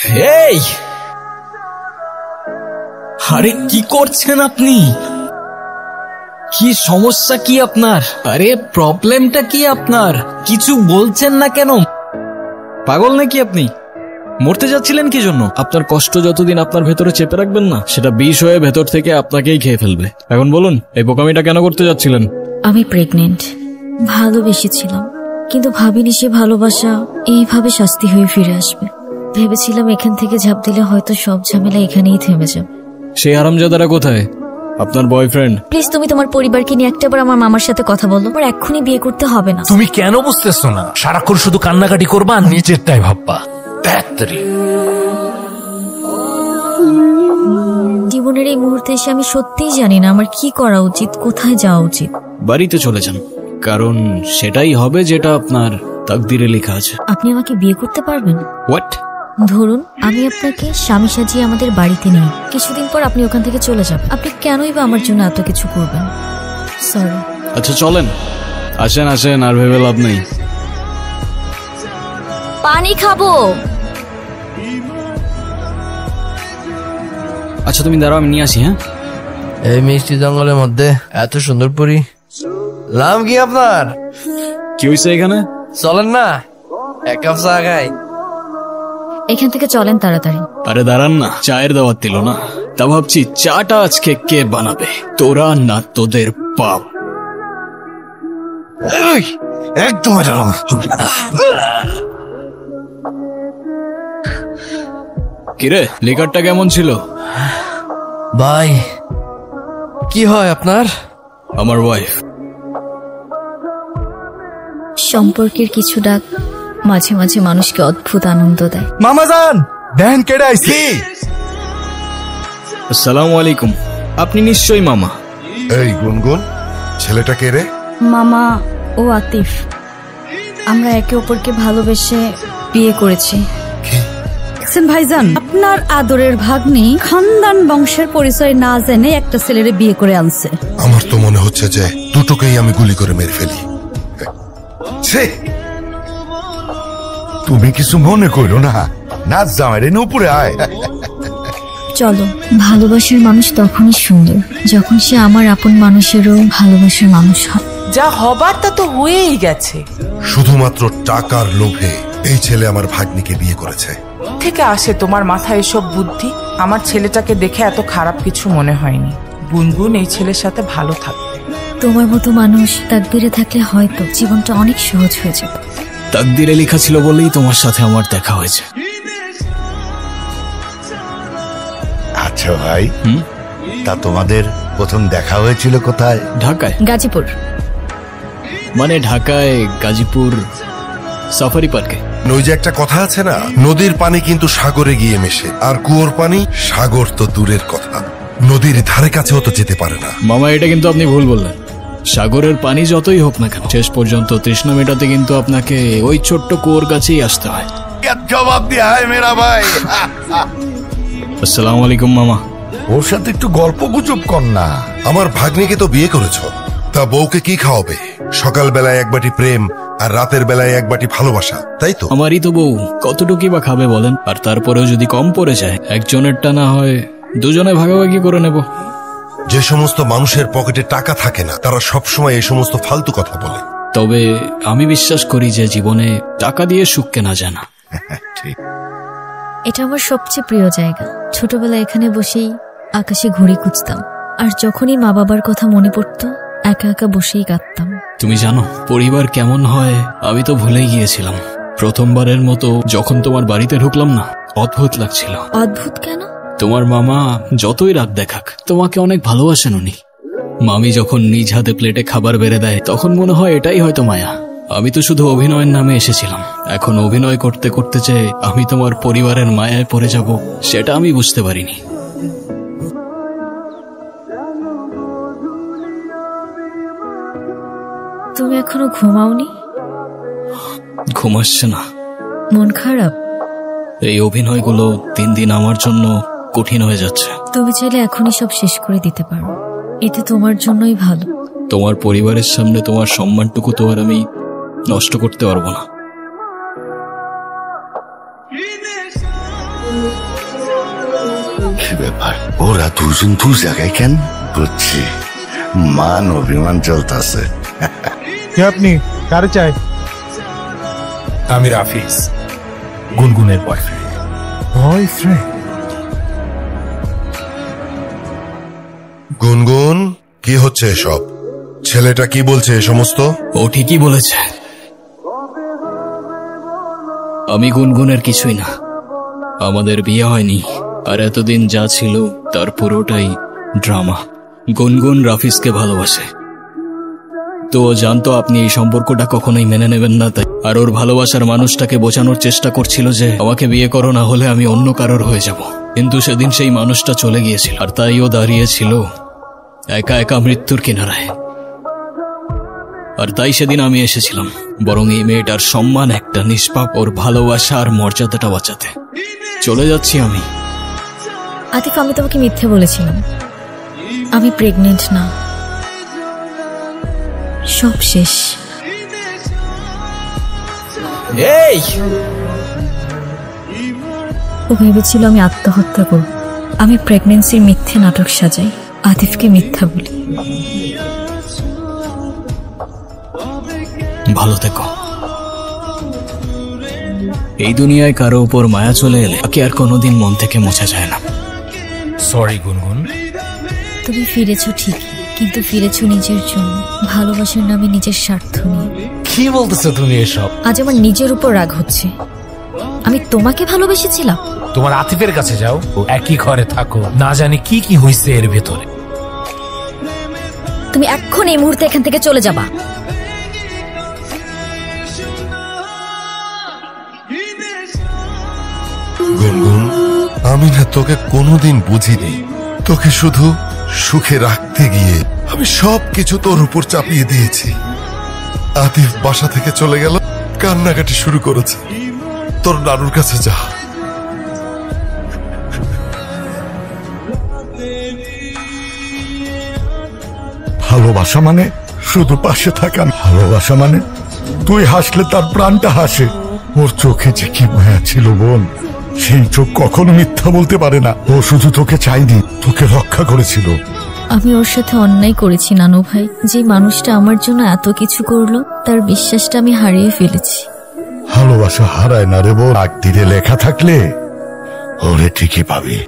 এই আরে কি করছেন আপনি? কি সমস্যা কি আপনার? আরে প্রবলেমটা কি আপনার? কিছু বলছেন না কেন? পাগল নাকি আপনি? মরতে যাচ্ছিলেন কি জন্য? আপনার কষ্ট যতদিন আপনার ভেতরে চেপে রাখবেন না, সেটা বিষ হয়ে ভেতর থেকে আপনাকেই খেয়ে ফেলবে। এখন বলুন, এই বোকামিটা কেন করতে যাচ্ছিলেন? আমি প্রেগনেন্ট, ভালোবেসেছিলাম, কিন্তু ভাবিনি সে ভালোবাসা এইভাবে শাস্তি হয়ে ফিরে আসবে। ভেবেছিলাম এখান থেকে ঝাঁপ দিলে হয়তো সব ঝামেলা এখানেই থেমে যাবে। সেই হারামজাদারা কোথায়? আপনার বয়ফ্রেন্ড? প্লিজ তুমি তোমার পরিবারকে নিয়ে একটাবার আমার মামার সাথে কথা বলো। আমার এক্ষুনি বিয়ে করতে হবে না। তুমি কেন বুঝতেছো না? সারাক্ষণ শুধু কান্নাকাটি করবা আর নিজেরটাই ভাববা। জীবনের এই মুহূর্তে এসে আমি সত্যিই জানি না আমার কি করা উচিত, কোথায় যাওয়া উচিত। বাড়িতে চলে যান, কারণ সেটাই হবে যেটা আপনার তাকদিরে লেখা আছে। আপনি আমাকে বিয়ে করতে পারবেন? হোয়াট? ধরুন আমি আপনাকে স্বামী সাজিয়ে আমাদের বাড়িতে নিই, কিছুদিন পর আপনি ওখান থেকে চলে যাবেন। আপনি কেনই বা আমার জন্য এত কিছু করবেন? সরি। আচ্ছা চলেন, আসেন আসেন, আর ভেবে লাভ নেই। পানি খাবো। আচ্ছা তুমি দাঁড়াও, আমি নিয়ে আসি। হ্যাঁ, এই মিষ্টি জঙ্গলের মধ্যে এত সুন্দর পরি, নাম কি আপনার? কি হয়েছে এখানে? চলেন না এক কাপ চা খাই। এখান থেকে চলেন তাড়াতাড়ি। আরে দাঁড়ান না, চায়ের দাওয়াত দিল না, তা ভাবছি চাটা আজকে কে বানাবে, তোরা না তোদের বাপ? একদম কিরে, লিকারটা কেমন ছিল? ভাই কি হয় আপনার? আমার ওয়াইফ। সম্পর্কের কিছু ডাক মাঝে মাঝে মানুষকে অদ্ভুত আনন্দ দেয়। মামা যান, দেন কেডে আইছি। আসসালামু আলাইকুম। আপনি নিশ্চয়ই মামা? এই গুনগুন, ছেলেটা কে রে? মামা ও আতিফ, আমরা একে অপরকে ভালোবেসে বিয়ে করেছি। ভাইজান, আপনার আদরের ভাগ্নি খানদান বংশের পরিচয় না জেনে একটা ছেলেরে বিয়ে করে আনছে। আমার তো মনে হচ্ছে যে দুটোকেই আমি গুলি করে মেরে ফেলি। তুমি কিছু মনে করো না, নাচ জামাইরে উপরে আয়। চলো, ভালোবাসার মানুষ তখনই সুন্দর যখন সে আমার আপন মানুষেরও ভালোবাসার মানুষ হয়। যা হবার তা তো হয়েই গেছে। শুধুমাত্র টাকার লোভে এই ছেলে আমার ভাগ্নিকে বিয়ে করেছে। থেকে আসে তোমার মাথায় এসব বুদ্ধি? আমার ছেলেটাকে দেখে এত খারাপ কিছু মনে হয়নি। গুনগুন এই ছেলের সাথে ভালো থাকবে। তোমার মতো মানুষ তাকদিরে থাকলে হয়তো জীবনটা অনেক সহজ হয়ে যাবে। তাকদিরে লেখা ছিল বলেই তোমার সাথে আমার দেখা হয়েছে। আচ্ছা ভাই, তা তোমাদের প্রথম দেখা হয়েছিল কোথায়? ঢাকায়। গাজীপুর। মানে ঢাকায় গাজীপুর সাফারি পার্কে। ওই যে একটা কথা আছে না, নদীর পানি কিন্তু সাগরে গিয়ে মেশে, আর কুয়োর পানি সাগর তো দূরের কথা, নদীর ধারে কাছেও তো যেতে পারে না। মামা, এটা কিন্তু আপনি ভুল বললেন। সাগরের পানি যতই হোক না কেন, শেষ পর্যন্ত তৃষ্ণা মেটাতে কিন্তু আপনাকে ওই ছোট্ট কুয়োর কাছেই আসতে হয়। জবাব দিয়া হয় মেরা ভাই। আসসালামু আলাইকুম মামা। ওর সাথে একটু গল্প গুজব কর না। আমার ভাগ্নিকে তো বিয়ে করেছো, তা বউকে কি খাওয়াবে? সকাল বেলায় এক বাটি প্রেম আর রাতের বেলায় এক বাটি ভালোবাসা, তাই তো? আমারই তো বউ, কতটুকুই বা খাবে বলেন? আর তারপরেও যদি কম পড়ে যায়, একজনেরটা না হয় দুজনে ভাগাভাগি করে নেব। যে সমস্ত মানুষের পকেটে টাকা থাকে না, তারা সবসময় এই সমস্ত ফালতু কথা বলে। তবে আমি বিশ্বাস করি যে জীবনে টাকা দিয়ে সুখ কেনা যায় না। ঠিক। এটা আমার সবচেয়ে প্রিয় জায়গা। ছোটবেলায় এখানে বসেই আকাশে ঘুড়ি খুঁজতাম, আর যখনই মা বাবার কথা মনে পড়তো একা একা বসেই কাঁদতাম। তুমি জানো পরিবার কেমন হয়? আমি তো ভুলেই গিয়েছিলাম। প্রথমবারের মতো যখন তোমার বাড়িতে ঢুকলাম না, অদ্ভুত লাগছিল। অদ্ভুত কেন? তোমার মামা যতই রাগ দেখাক, তোমাকে অনেক ভালোবাসেন উনি। মামি যখন নিজ হাতে প্লেটে খাবার বেড়ে দেয়, তখন মনে হয় এটাই হয়তো মায়া। আমি তো শুধু অভিনয়ের নামে এসেছিলাম। এখন অভিনয় করতে করতে যে আমি তোমার পরিবারের মায়ায় পড়ে যাব, সেটা আমি বুঝতে পারিনি। তুমি এখনো ঘুমাওনি? ঘুম আসছে না। মন খারাপ? এই অভিনয়গুলো দিন দিন আমার জন্য কঠিন হয়ে যাচ্ছে। তুমি চাইলে এখনই সব শেষ করে দিতে পারো, এতে তোমার জন্যই ভালো। তোমার পরিবারের সামনে তোমার সম্মানটুকু তো আর আমি নষ্ট করতে পারবো না। কি ব্যাপার, ওরা দুজন দু জায়গায় কেন? বুঝছি, মান অভিমান চলতেছে। কে আপনি? কারে চাই? আমি রাফিজ, গুনগুনের বয়ফ্রেন্ড। বয়ফ্রেন্ড? গুনগুন, কি হচ্ছে এসব? ছেলেটা কি বলছে এ সমস্ত? ও ঠিকই বলেছে, আমি গুনগুনের কিছুই না। আমাদের বিয়ে হয়নি, আর এতদিন যা ছিল তার পুরোটাই ড্রামা। গুনগুন রাফিজকে ভালোবাসে, তো ও জানতো আপনি এই সম্পর্কটা কখনোই মেনে নেবেন না, তাই আর ওর ভালোবাসার মানুষটাকে বোঝানোর চেষ্টা করছিল যে আমাকে বিয়ে করো, না হলে আমি অন্য কারোর হয়ে যাব। কিন্তু সেদিন সেই মানুষটা চলে গিয়েছিল, আর তাই ও দাঁড়িয়েছিল একা একা মৃত্যুর কিনারায়। আর তাই সেদিন আমি এসেছিলাম, বরং এই মেয়েটার সম্মান, একটা নিষ্পাপ, ওর ভালোবাসা আর মর্যাদাটা বাঁচাতে। চলে যাচ্ছি আমি। আতিফ, আমি তোমাকে মিথ্যে বলেছিলাম, আমি প্রেগনেন্ট না। সব শেষ। এই, ও ভেবেছিল আমি আত্মহত্যা করব। আমি প্রেগনেন্সির মিথ্যে নাটক সাজাই, আতিফকে মিথ্যা বলি। ভালো থেকো। এই দুনিয়ায় কারো উপর মায়া চলে এলে তাকে আর কোনোদিন মন থেকে মোছা যায় না। সরি গুনগুন। তুমি ফিরেছো ঠিকই, কিন্তু ফিরেছো নিজের জন্য, ভালোবাসার নামে নিজের স্বার্থ নিয়ে। কি বলতেছো তুমি এসব? আজ আমার নিজের উপর রাগ হচ্ছে। আমি তোমাকে ভালোবেসেছিলাম। তোমার আতিফের কাছে যাও, একই ঘরে থাকো, না জানি কি কি হয়েছে এর ভেতরে। তুমি এখন এই মুহূর্তে এখান থেকে চলে যাবা। গুনগুন, আমি না তোকে কোনোদিন বুঝিনি। তোকে শুধু সুখে রাখতে গিয়ে আমি সবকিছু তোর উপর চাপিয়ে দিয়েছি। আতিফ বাসা থেকে চলে গেল, কান্নাকাটি শুরু করেছে। তোর নানুর কাছে যা। ভালোবাসা মানে শুধু পাশে থাকা। ভালোবাসা মানে তুই হাসলে তার প্রাণটা হাসে। ওর চোখে যে কি মায়া ছিল বোন, সেই চোখ কখনো মিথ্যা বলতে পারে না। ও শুধু তোকে চাইনি, তোকে রক্ষা করেছিল। আমি ওর সাথে অন্যায় করেছি নানু ভাই। যে মানুষটা আমার জন্য এত কিছু করলো, তার বিশ্বাসটা আমি হারিয়ে ফেলেছি। ভালোবাসা হারায় না রে বোন, একদিনে লেখা থাকলে ওরে ঠিকই পাবি।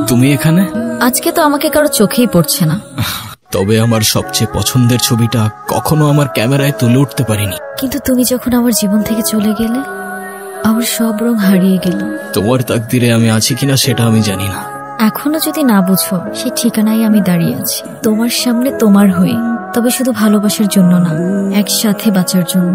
তুমি এখানে? আজকে তো আমাকে কারো চোখেই পড়ছে না। তবে আমার সবচেয়ে পছন্দের ছবিটা কখনো আমার ক্যামেরায় তুলে উঠতে পারিনি। কিন্তু তুমি যখন আমার জীবন থেকে চলে গেলে, আমার সব রং হারিয়ে গেল। তোমার তাকদিরে আমি আছি কিনা সেটা আমি জানি না। এখনো যদি না বুঝো, সেই ঠিকানায় আমি দাঁড়িয়ে আছি, তোমার সামনে, তোমার হয়ে। তবে শুধু ভালোবাসার জন্য না, একসাথে বাঁচার জন্য।